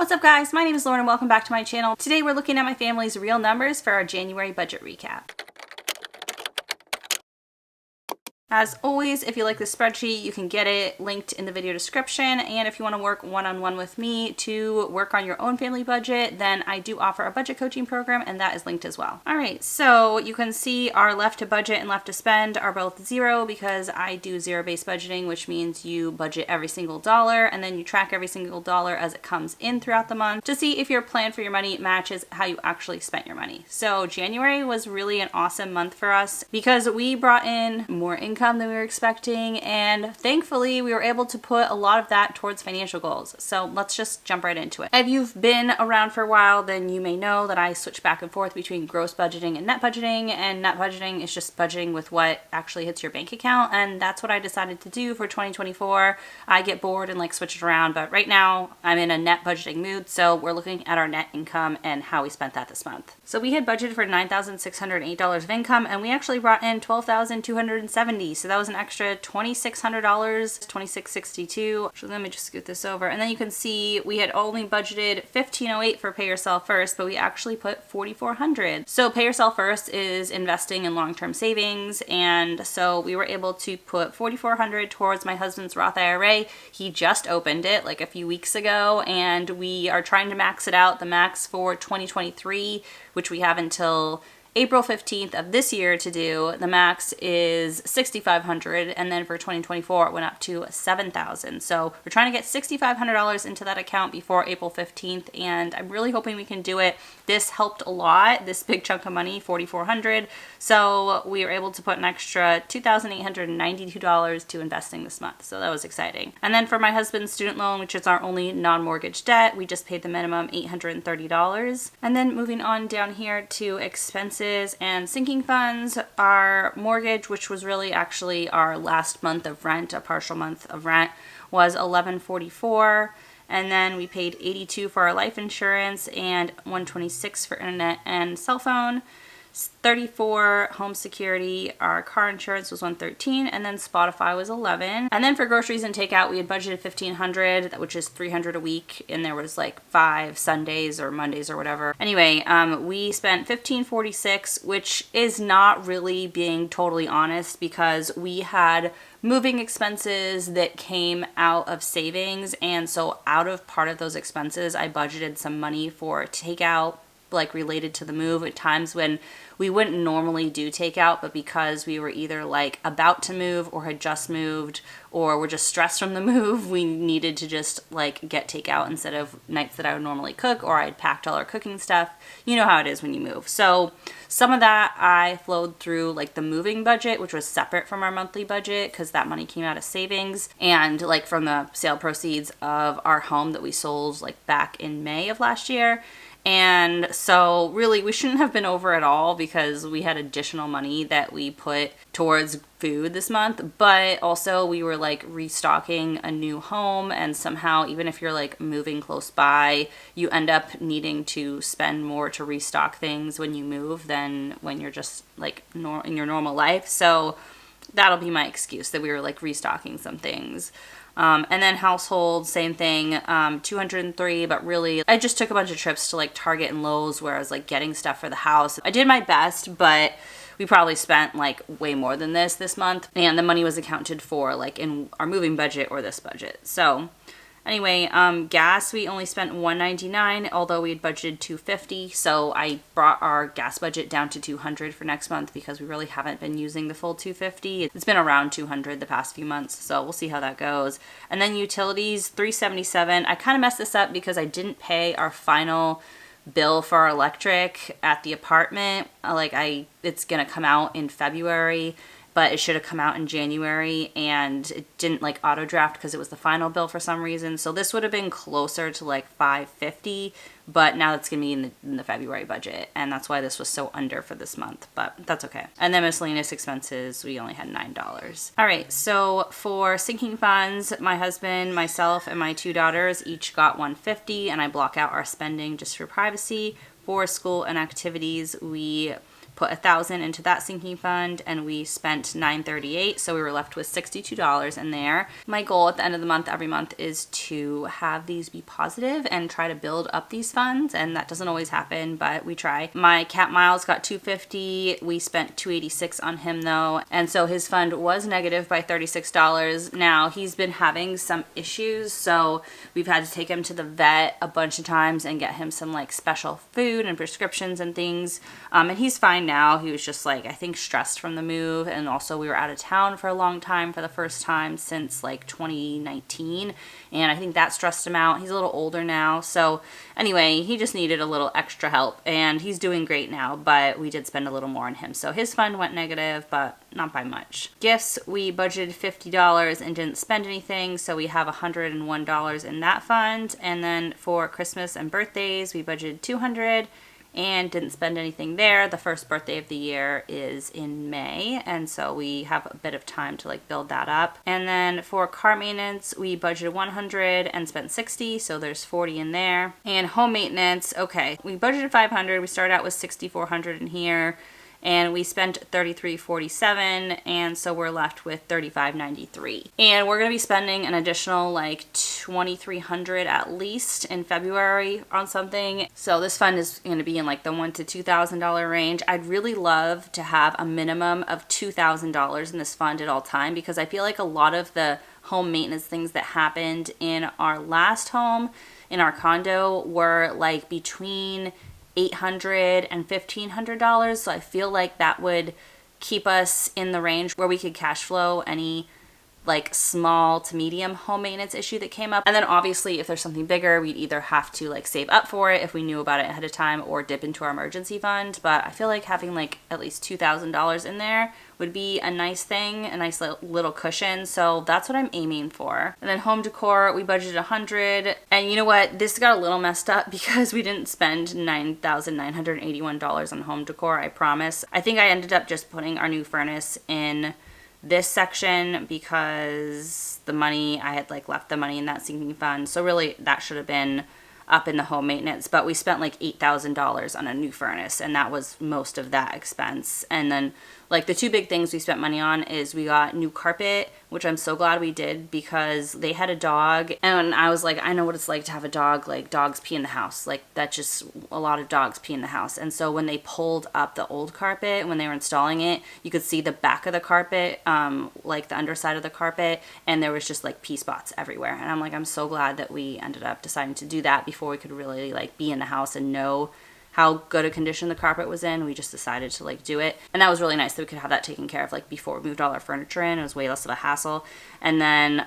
What's up guys, my name is Lauren and welcome back to my channel. Today we're looking at my family's real numbers for our January budget recap. As always, if you like the spreadsheet, you can get it linked in the video description. And if you want to work one-on-one with me to work on your own family budget, then I do offer a budget coaching program and that is linked as well. All right, so you can see our left to budget and left to spend are both zero because I do zero-based budgeting, which means you budget every single dollar and then you track every single dollar as it comes in throughout the month to see if your plan for your money matches how you actually spent your money. So January was really an awesome month for us because we brought in more income than we were expecting, and thankfully we were able to put a lot of that towards financial goals. So let's just jump right into it. If you've been around for a while, then you may know that I switch back and forth between gross budgeting and net budgeting, and net budgeting is just budgeting with what actually hits your bank account, and that's what I decided to do for 2024. I get bored and like switch it around, but right now I'm in a net budgeting mood, so we're looking at our net income and how we spent that this month. So we had budgeted for $9,608 of income, and we actually brought in $12,270. So that was an extra $2,600, $2,662. So let me just scoot this over. And then you can see we had only budgeted $1,508 for Pay Yourself First, but we actually put $4,400. So Pay Yourself First is investing in long-term savings. And so we were able to put $4,400 towards my husband's Roth IRA. He just opened it like a few weeks ago, and we are trying to max it out. The max for 2023, which we have until April 15th of this year to do, the max is $6,500, and then for 2024 it went up to $7,000. So we're trying to get $6,500 into that account before April 15th, and I'm really hoping we can do it. This helped a lot, this big chunk of money, $4,400. So we were able to put an extra $2,892 to investing this month. So that was exciting. And then for my husband's student loan, which is our only non-mortgage debt, we just paid the minimum $830. And then moving on down here to expenses and sinking funds, our mortgage, which was really actually our last month of rent, a partial month of rent, was $1,144, and then we paid $82 for our life insurance and $126 for internet and cell phone, $34 home security. Our car insurance was $113, and then Spotify was $11. And then for groceries and takeout, we had budgeted $1,500, which is $300 a week, and there was like 5 Sundays or Mondays or whatever. Anyway, we spent $1,546, which is not really being totally honest because we had moving expenses that came out of savings, and so out of part of those expenses, I budgeted some money for takeout, like related to the move at times when we wouldn't normally do takeout, but because we were either like about to move or had just moved or were just stressed from the move, we needed to just like get takeout instead of nights that I would normally cook, or I'd packed all our cooking stuff. You know how it is when you move. So some of that I flowed through like the moving budget, which was separate from our monthly budget because that money came out of savings and like from the sale proceeds of our home that we sold like back in May of last year. And so really we shouldn't have been over at all because we had additional money that we put towards food this month, but also we were like restocking a new home, and somehow even if you're like moving close by, you end up needing to spend more to restock things when you move than when you're just like in your normal life. So that'll be my excuse that we were like restocking some things. And then household, same thing, 203, but really I just took a bunch of trips to like Target and Lowe's where I was like getting stuff for the house. I did my best, but we probably spent like way more than this month, and the money was accounted for like in our moving budget or this budget. So anyway, gas, we only spent $199, although we had budgeted $250. So I brought our gas budget down to $200 for next month because we really haven't been using the full $250. It's been around $200 the past few months, so we'll see how that goes. And then utilities, $377. I kind of messed this up because I didn't pay our final bill for our electric at the apartment. It's gonna come out in February, but it should have come out in January, and it didn't like auto draft because it was the final bill for some reason. So this would have been closer to like $550, but now it's gonna be in the February budget, and that's why this was so under for this month, but that's okay. And then miscellaneous expenses, we only had $9. All right, so for sinking funds, my husband, myself, and my 2 daughters each got $150, and I block out our spending just for privacy. For school and activities, we put 1,000 into that sinking fund, and we spent $938, so we were left with $62 in there. My goal at the end of the month, every month, is to have these be positive and try to build up these funds, and that doesn't always happen, but we try. My cat Miles got $250. We spent $286 on him though, and so his fund was negative by $36. Now he's been having some issues, so we've had to take him to the vet a bunch of times and get him some like special food and prescriptions and things, and he's fine now. He was just like, I think, stressed from the move, and also we were out of town for a long time for the first time since like 2019, and I think that stressed him out. He's a little older now, so anyway, he just needed a little extra help, and he's doing great now, but we did spend a little more on him, so his fund went negative, but not by much. Gifts, we budgeted $50 and didn't spend anything, so we have $101 in that fund. And then for Christmas and birthdays, we budgeted $200 and didn't spend anything there. The first birthday of the year is in May, and so we have a bit of time to like build that up. And then for car maintenance, we budgeted $100 and spent $60, so there's $40 in there. And home maintenance, okay, we budgeted $500. We started out with $6,400 in here, and we spent $33.47, and so we're left with $35.93. And we're gonna be spending an additional like $2,300 at least in February on something. So this fund is gonna be in like the $1,000 to $2,000 range. I'd really love to have a minimum of $2,000 in this fund at all time, because I feel like a lot of the home maintenance things that happened in our last home, in our condo, were like between $800 and $1,500, so I feel like that would keep us in the range where we could cash flow any like small to medium home maintenance issue that came up. And then obviously if there's something bigger, we'd either have to like save up for it if we knew about it ahead of time, or dip into our emergency fund. But I feel like having like at least $2,000 in there would be a nice thing, a nice little cushion. So that's what I'm aiming for. And then home decor, we budgeted $100. And you know what? This got a little messed up because we didn't spend $9,981 on home decor, I promise. I think I ended up just putting our new furnace in this section because the money, I had like left the money in that sinking fund. So really that should have been up in the home maintenance, but we spent like $8,000 on a new furnace, and that was most of that expense. And then like the two big things we spent money on is we got new carpet, which I'm so glad we did, because they had a dog, and I was like, I know what it's like to have a dog. Like dogs pee in the house, like that's just a lot of dogs pee in the house. And so when they pulled up the old carpet, when they were installing it, you could see the back of the carpet, like the underside of the carpet, and there was just like pee spots everywhere. And I'm like, I'm so glad that we ended up deciding to do that before we could really like be in the house and know how good a condition the carpet was in. We just decided to like do it, and that was really nice that we could have that taken care of like before we moved all our furniture in. It was way less of a hassle. And then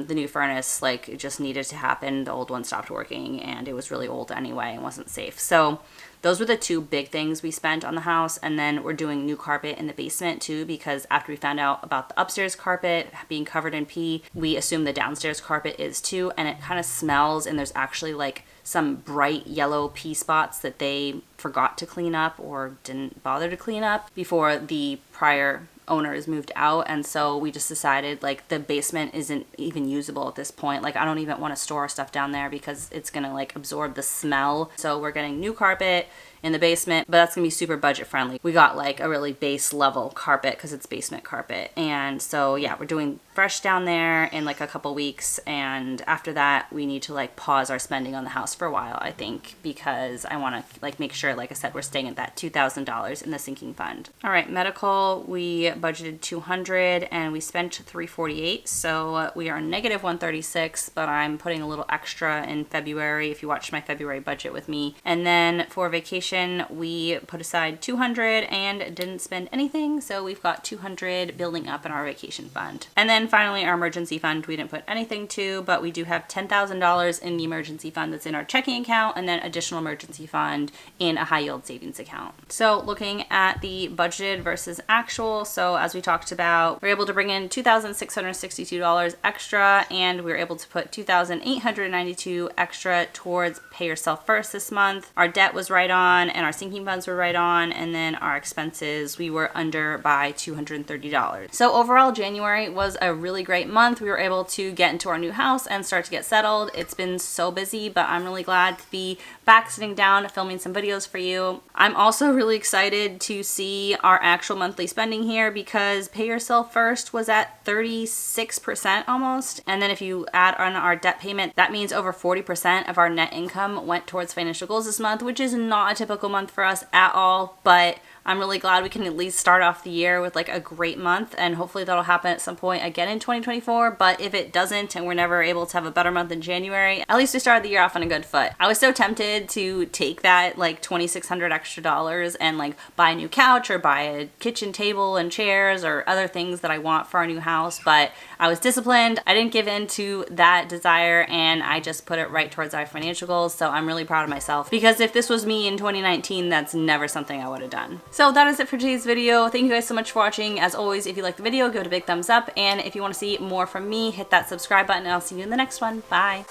the new furnace, like it just needed to happen. The old one stopped working, and it was really old anyway and wasn't safe. So those were the two big things we spent on the house. And then we're doing new carpet in the basement too, because after we found out about the upstairs carpet being covered in pee, we assume the downstairs carpet is too, and it kind of smells, and there's actually like some bright yellow pee spots that they forgot to clean up or didn't bother to clean up before the prior owners moved out. And so we just decided like the basement isn't even usable at this point. Like I don't even want to store our stuff down there because it's gonna like absorb the smell. So we're getting new carpet in the basement, but that's gonna be super budget friendly. We got like a really base level carpet because it's basement carpet. And so yeah, we're doing fresh down there in like a couple weeks, and after that we need to like pause our spending on the house for a while, I think, because I want to like make sure, like I said, we're staying at that $2,000 in the sinking fund. All right, medical, we budgeted $200 and we spent $348, so we are negative $136, but I'm putting a little extra in February if you watched my February budget with me. And then for vacation, we put aside $200 and didn't spend anything, so we've got $200 building up in our vacation fund. And then finally, our emergency fund, we didn't put anything to, but we do have $10,000 in the emergency fund that's in our checking account, and then additional emergency fund in a high yield savings account. So looking at the budgeted versus actual. So as we talked about, we were able to bring in $2,662 extra, and we were able to put $2,892 extra towards Pay Yourself First this month. Our debt was right on, and our sinking funds were right on, and then our expenses, we were under by $230. So overall, January was a really great month. We were able to get into our new house and start to get settled. It's been so busy, but I'm really glad to be back sitting down filming some videos for you. I'm also really excited to see our actual monthly spending here, because Pay Yourself First was at 36% almost. And then if you add on our debt payment, that means over 40% of our net income went towards financial goals this month, which is not a typical month for us at all, but I'm really glad we can at least start off the year with like a great month, and hopefully that'll happen at some point again in 2024. But if it doesn't and we're never able to have a better month in January, at least we started the year off on a good foot. I was so tempted to take that like $2,600 extra dollars and like buy a new couch or buy a kitchen table and chairs or other things that I want for our new house, but I was disciplined. I didn't give in to that desire, and I just put it right towards our financial goals. So I'm really proud of myself, because if this was me in 2019, that's never something I would have done. So that is it for today's video. Thank you guys so much for watching. As always, if you like the video, give it a big thumbs up. And if you want to see more from me, hit that subscribe button, and I'll see you in the next one. Bye.